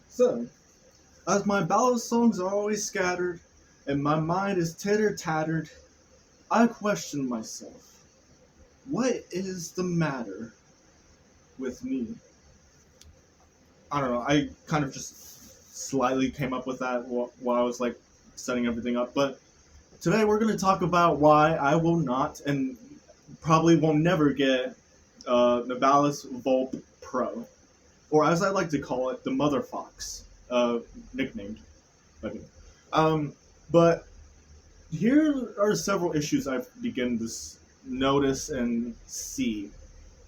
So, as my ballad songs are always scattered, and my mind is titter-tattered, I question myself. What is the matter with me? I don't know. I kind of just slightly came up with that while I was like setting everything up. But today we're going to talk about why I will not and probably will never get Nivalis Vulp Pro, or as I like to call it, the Mother Fox, nicknamed. I mean. Um, but here are several issues I've begun to notice and see.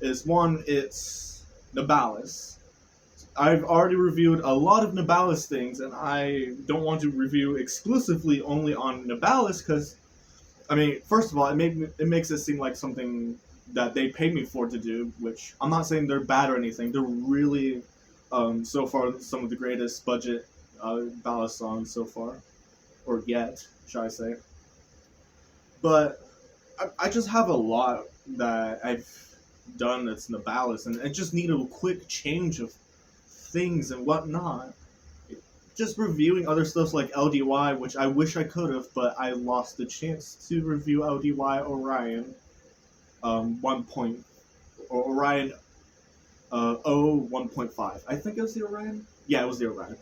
Is one, it's Nivalis. I've already reviewed a lot of Nivalis things, and I don't want to review exclusively only on Nivalis because, I mean, first of all, it makes it seem like something that they paid me for to do, which I'm not saying they're bad or anything. They're really, so far, some of the greatest budget ballad songs so far, or yet, shall I say. But I just have a lot that I've done that's Nivalis, and I just need a quick change of things and whatnot. Just reviewing other stuff like LDY, which I wish I could have, but I lost the chance to review LDY Orion 1 point, or Orion O 1.5. I think it was the Orion? Yeah, it was the Orion.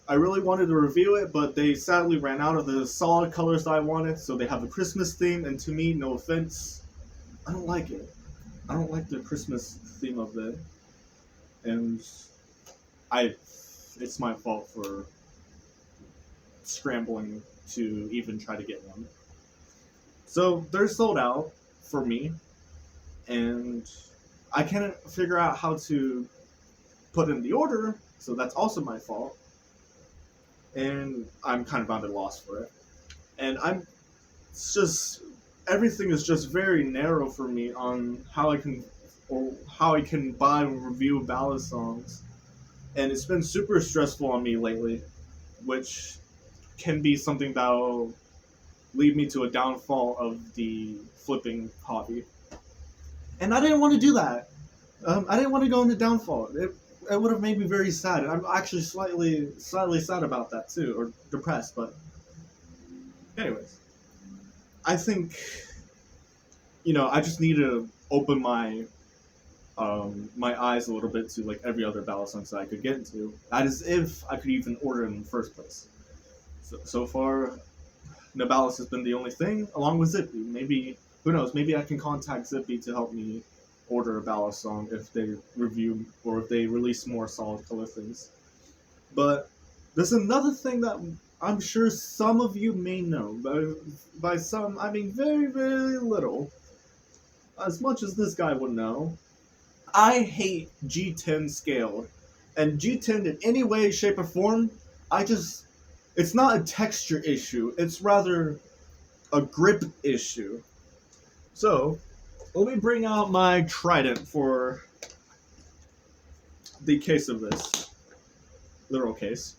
I really wanted to review it, but they sadly ran out of the solid colors that I wanted, so they have a Christmas theme, and to me, no offense, I don't like it. I don't like the Christmas theme of it, and it's my fault for scrambling to even try to get one. So they're sold out for me, and I can't figure out how to put in the order, so that's also my fault. And I'm kind of at a loss for it. And it's just, everything is just very narrow for me on how I can buy and review ballad songs. And it's been super stressful on me lately, which can be something that'll lead me to a downfall of the flipping hobby. And I didn't want to do that. I didn't want to go into downfall. It would have made me very sad. I'm actually slightly sad about that too, or depressed. But, anyways, I think I just need to open my eyes a little bit to like every other ballad songs that I could get into. That is, if I could even order it in the first place. So far, Nivalis has been the only thing, along with Zippy. Maybe, who knows? Maybe I can contact Zippy to help me order a ballad song if they review or if they release more solid color things. But there's another thing that I'm sure some of you may know. By some, I mean very, very little. As much as this guy would know. I hate G10 scaled. And G10 in any way, shape, or form, it's not a texture issue. It's rather a grip issue. So, let me bring out my trident for the case of this. Literal case.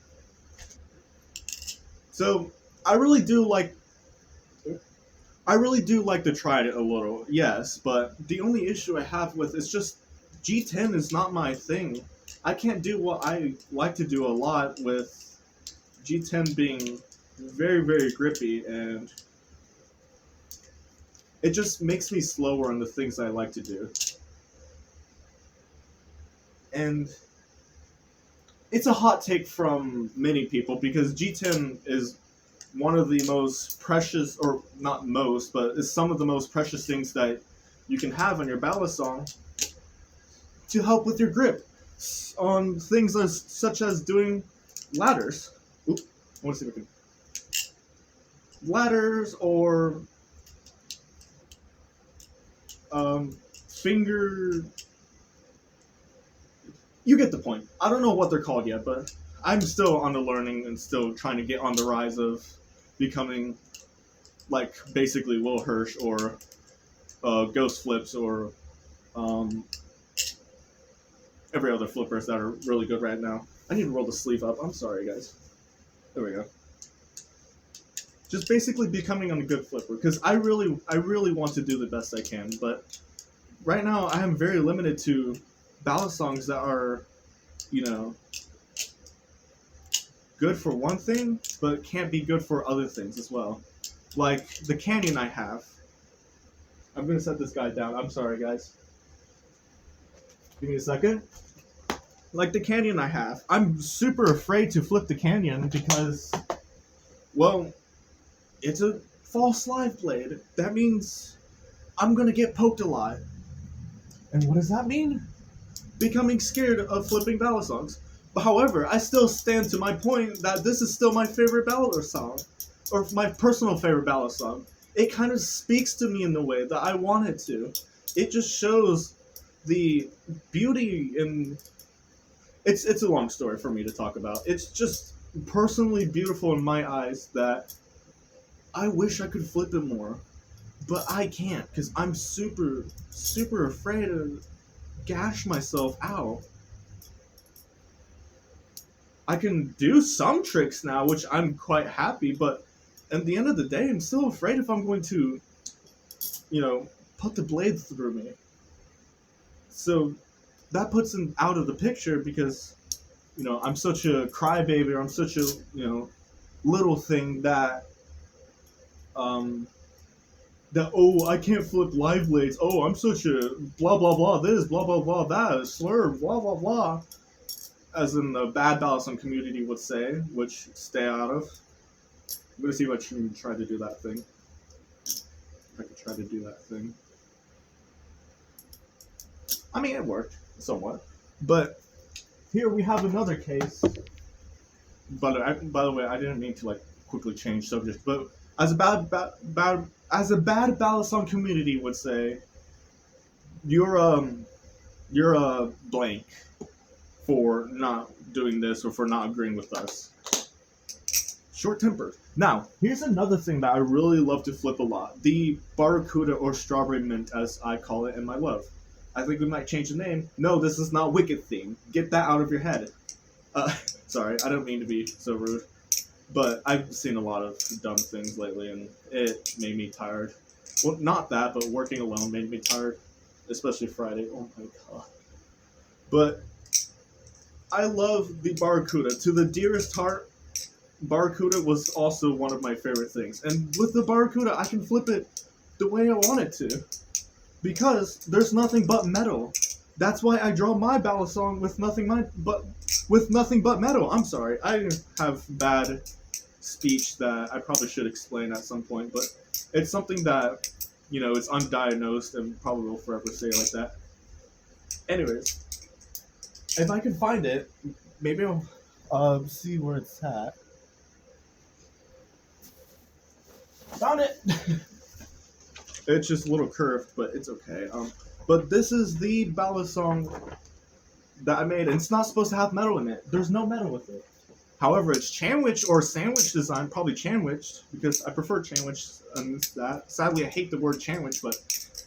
So, I really do like the trident a little, yes, but the only issue I have with it's just G10 is not my thing. I can't do what I like to do a lot with G10 being very, very grippy, and it just makes me slower on the things I like to do. And it's a hot take from many people because G10 is one of the most precious, or not most, but is some of the most precious things that you can have on your ballad song to help with your grip on things such as doing ladders. Oop, I want to see if I can. Ladders or finger. You get the point. I don't know what they're called yet, but I'm still on the learning and still trying to get on the rise of becoming like basically Will Hirsch or Ghost Flips or every other flippers that are really good right now. I need to roll the sleeve up. I'm sorry, guys. There we go. Just basically becoming a good flipper, because I really want to do the best I can, but right now I am very limited to ballad songs that are, you know, good for one thing, but can't be good for other things as well. Like the canyon I have. I'm gonna set this guy down. I'm sorry, guys. Give me a second. Like the canyon I have. I'm super afraid to flip the canyon because, well, it's a false live blade. That means I'm gonna get poked a lot. And what does that mean? Becoming scared of flipping ballad songs. But however, I still stand to my point that this is still my favorite ballad song, or my personal favorite ballad song. It kind of speaks to me in the way that I want it to. It just shows the beauty in. It's a long story for me to talk about. It's just personally beautiful in my eyes that I wish I could flip it more, but I can't because I'm super afraid to gash myself out. I can do some tricks now, which I'm quite happy, but at the end of the day, I'm still afraid if I'm going to, you know, put the blade through me. So that puts him out of the picture because, you know, I'm such a crybaby, or I'm such a, you know, little thing that, oh, I can't flip live blades. Oh, I'm such a blah blah blah this, blah blah blah that, slur, blah blah blah, as in the bad Balisong community would say, which stay out of. I'm gonna see if I can try to do that thing. If I can try to do that thing. I mean, it worked somewhat, but here we have another case. But by the way, I didn't mean to like quickly change subject. But as a as a bad Balisong community would say, you're a blank for not doing this or for not agreeing with us. Short-tempered. Now, here's another thing that I really love to flip a lot. The Barracuda or Strawberry Mint, as I call it in my love. I think we might change the name. No, this is not Wicked theme. Get that out of your head. Sorry, I don't mean to be so rude. But I've seen a lot of dumb things lately, and it made me tired. Well, not that, but working alone made me tired. Especially Friday. Oh my god. But I love the Barracuda. To the dearest heart, Barracuda was also one of my favorite things. And with the Barracuda, I can flip it the way I want it to. Because there's nothing but metal. That's why I draw my ballad song with nothing but metal. I'm sorry. I have bad speech that I probably should explain at some point, but it's something that, you know, it's undiagnosed and probably will forever stay like that. Anyways, if I can find it, maybe I'll see where it's at. Found it! It's just a little curved, but it's okay. But this is the ballad song that I made, and it's not supposed to have metal in it. There's no metal with it. However, it's Chanwich or sandwich design, probably Chanwich, because I prefer Chanwich and that. Sadly, I hate the word Chanwich, but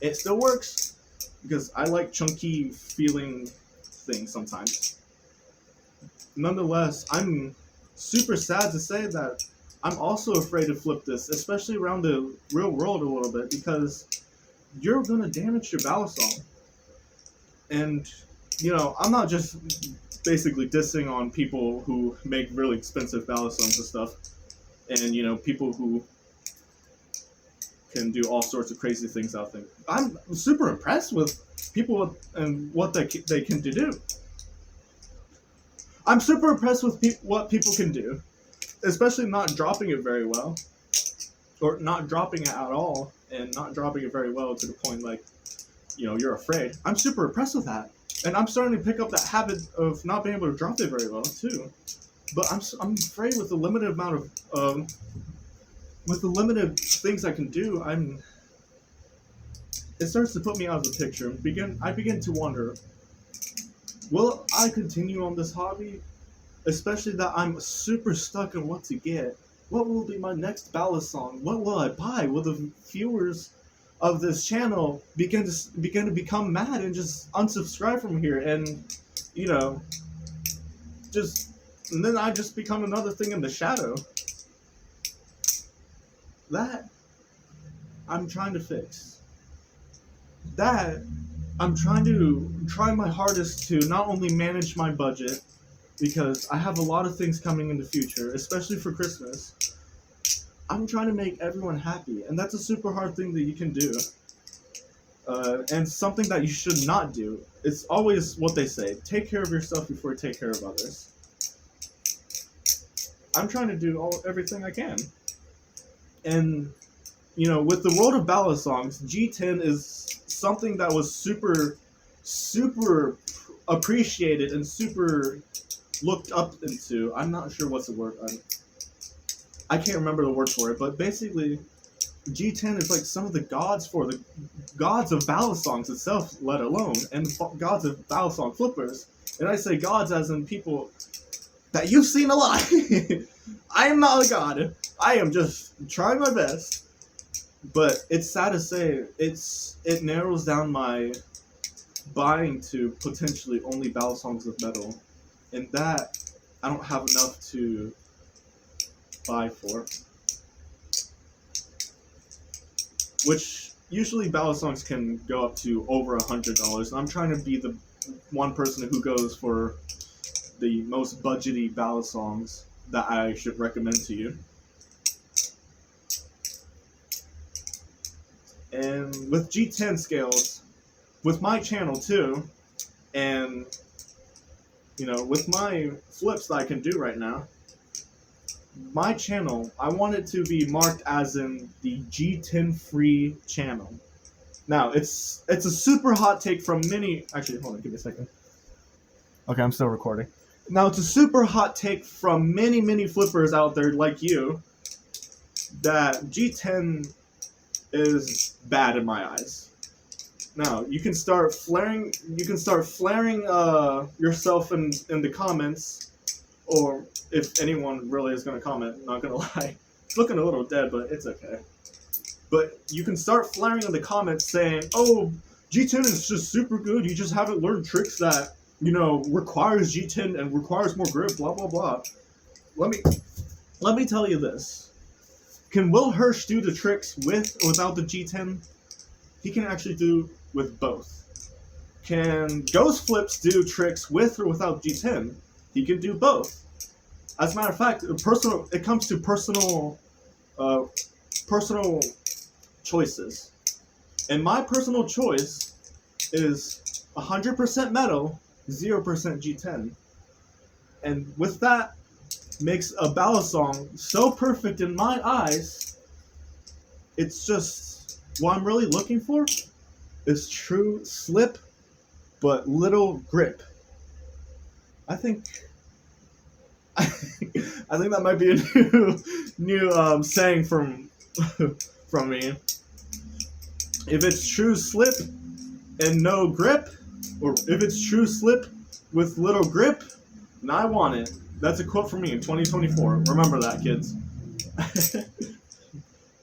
it still works because I like chunky feeling things sometimes. Nonetheless, I'm super sad to say that I'm also afraid to flip this, especially around the real world a little bit, because you're gonna damage your ballad song. And, you know, I'm not just basically dissing on people who make really expensive ballad songs and stuff, and, you know, people who can do all sorts of crazy things out there. I'm super impressed with people and what they can do. I'm super impressed with what people can do, especially not dropping it very well, or not dropping it at all, and not dropping it very well to the point like, you know, you're afraid. I'm super impressed with that, and I'm starting to pick up that habit of not being able to drop it very well too. But I'm afraid with the limited amount of with the limited things I can do, it starts to put me out of the picture. I begin to wonder, will I continue on this hobby? Especially that I'm super stuck on what to get. What will be my next ballad song? What will I buy? Will the viewers of this channel begin to become mad and just unsubscribe from here? And, you know, and then I just become another thing in the shadow. That I'm trying to fix. That I'm trying my hardest to not only manage my budget because I have a lot of things coming in the future, especially for Christmas. I'm trying to make everyone happy, and that's a super hard thing that you can do. And something that you should not do. It's always what they say: take care of yourself before you take care of others. I'm trying to do everything I can, and with the world of ballad songs, G10 is something that was super appreciated and super looked up into. I'm not sure what's the word. I can't remember the word for it, but basically, G10 is like some of the gods of ballad songs itself, let alone, and gods of ballad song flippers. And I say gods as in people that you've seen a lot. I am not a god. I am just trying my best. But it's sad to say, it narrows down my buying to potentially only ballad songs of metal, and that I don't have enough to buy for. Which usually ballad songs can go up to over $100. And I'm trying to be the one person who goes for the most budgety ballad songs that I should recommend to you. And with G10 scales, with my channel too, and with my flips that I can do right now, my channel, I want it to be marked as in the G10 free channel. Now, it's a super hot take from many. Actually, hold on, give me a second. Okay, I'm still recording. Now, it's a super hot take from many flippers out there like you that G10 is bad in my eyes. Now, you can start flaring yourself in the comments, or if anyone really is going to comment, not going to lie. It's looking a little dead, but it's okay. But you can start flaring in the comments saying, oh, G10 is just super good, you just haven't learned tricks that, requires G10 and requires more grip, blah, blah, blah. Let me tell you this. Can Will Hirsch do the tricks with or without the G10? He can actually do with both. Can Ghost Flips do tricks with or without G10? He can do both. As a matter of fact, it comes to personal choices. And my personal choice is 100% metal, 0% G10. And with that, makes a ballad song so perfect in my eyes. It's just what I'm really looking for is true slip, but little grip. I think that might be a new saying from me. If it's true slip and no grip, or if it's true slip with little grip, then I want it. That's a quote from me in 2024. Remember that, kids.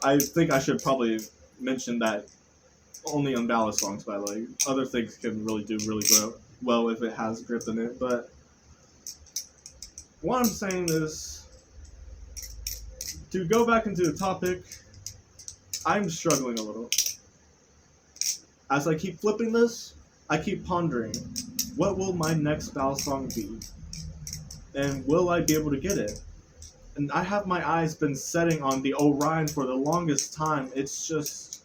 I think I should probably mention that only on ballad songs, by the way. Other things can really do really well if it has grip in it. But what I'm saying is, to go back into the topic, I'm struggling a little. As I keep flipping this, I keep pondering, what will my next ballad song be? And will I be able to get it? And I have my eyes been setting on the Orion for the longest time. It's just,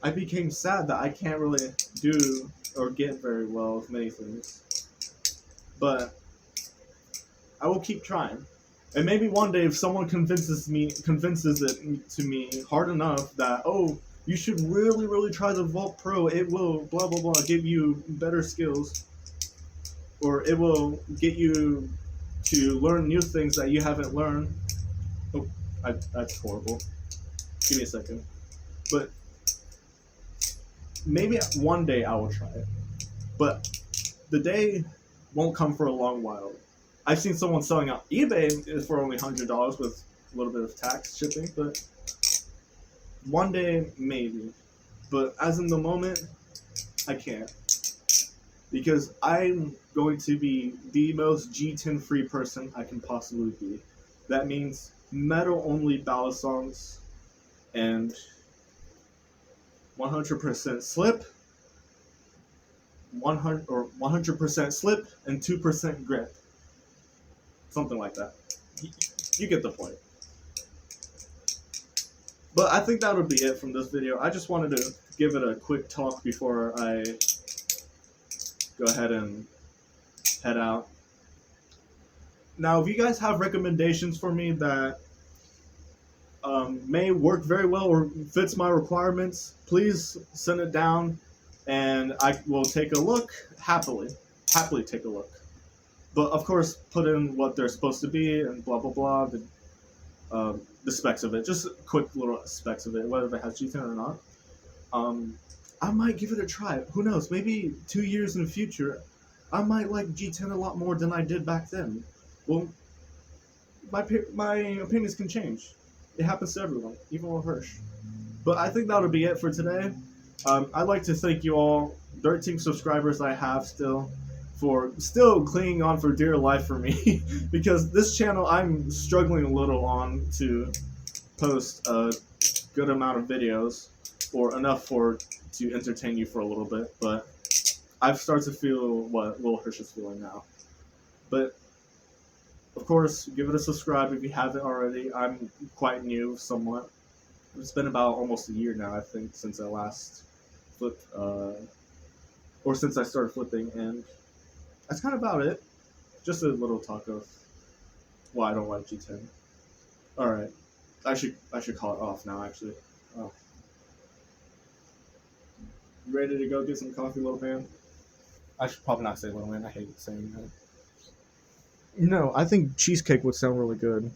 I became sad that I can't really do or get very well with many things. But I will keep trying. And maybe one day if someone convinces it to me hard enough that, oh, you should really try the Vulp Pro, it will blah blah blah give you better skills, or it will get you to learn new things that you haven't learned. Oh, that's horrible. Give me a second. But maybe one day I will try it. But the day won't come for a long while. I've seen someone selling on eBay for only $100 with a little bit of tax shipping, but one day maybe. But as in the moment, I can't. Because I'm going to be the most G10 free person I can possibly be. That means metal only ballad songs and 100% slip 100% slip and 2% grip, something like that. You get the point. But I think that would be it from this video. I just wanted to give it a quick talk before I go ahead and head out. Now, if you guys have recommendations for me that may work very well or fits my requirements, please send it down, and I will take a look happily take a look. But of course, put in what they're supposed to be and blah blah blah. The specs of it, just quick little specs of it, whether it has G10 or not. I might give it a try. Who knows? Maybe 2 years in the future, I might like G10 a lot more than I did back then. Well, my opinions can change. It happens to everyone, even with Hirsch. But I think that'll be it for today. I'd like to thank you all, 13 subscribers I have still, for still clinging on for dear life for me. Because this channel, I'm struggling a little on to post a good amount of videos, or enough to entertain you for a little bit. But I've started to feel what Will Hirsch is feeling now. But of course, give it a subscribe if you haven't already. I'm quite new, somewhat. It's been about almost a year now, I think, since I last flipped, or since I started flipping, and that's kind of about it. Just a little talk of why I don't like G10. All right, I should call it off now. Actually, oh. You ready to go get some coffee, little man? I should probably not say little man. I hate saying that. No, I think cheesecake would sound really good.